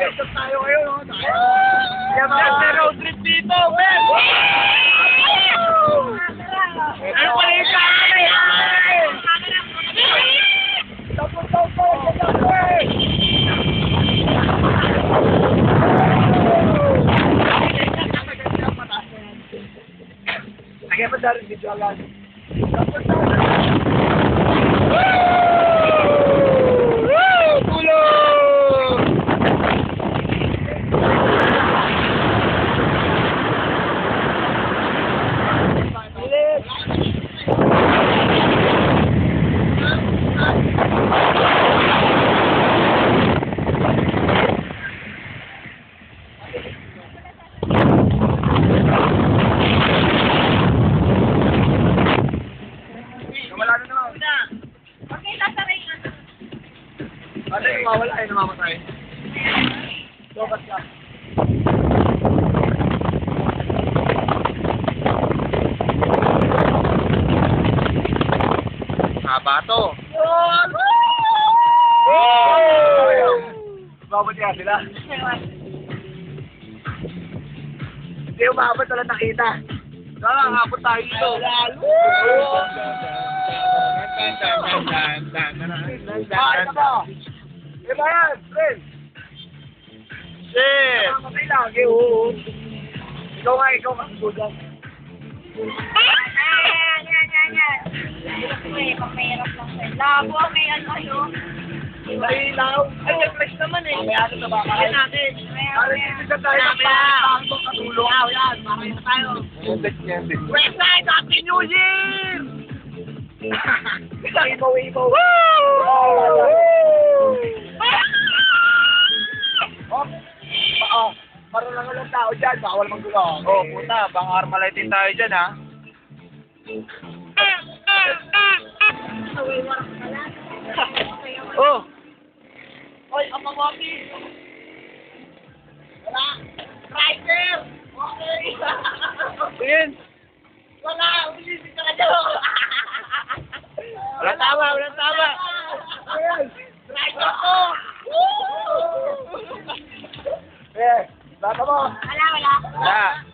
Stop tayo kayo, no? May road trip dito, men! Ano pala yung camera? Tapos. Lagyan pa dahil video lang. Ano yung mawala ay namamatay? Lobat ka. Haba to. Babot niya sila. Hindi umabot wala nakita. Nakakapot tayo dito. Diba yan, friend? Shit! Nakamatay lagi, oo. Ikaw nga, sudan. Yan. Pamahirap lang sa'yo. Labo, may ano yun. May ilaw. Ay, nag-flash naman eh. May ano na ba? Kaya natin. Kaya dito tayo ng pangitang katulong. Yan, makaya na tayo. Westside, Happy New Year! Wimo. Parang lang walang tao dyan, bawal manggulo. Oh, puta, bang armalitin tayo dyan, ha? Oh! Oy, amawaki! Wala! Striker! Okay! Tingin! Wala! Ulisin ka na dyan! Walang tama! Striker ko! Eh, bata mo! Wala. Wala!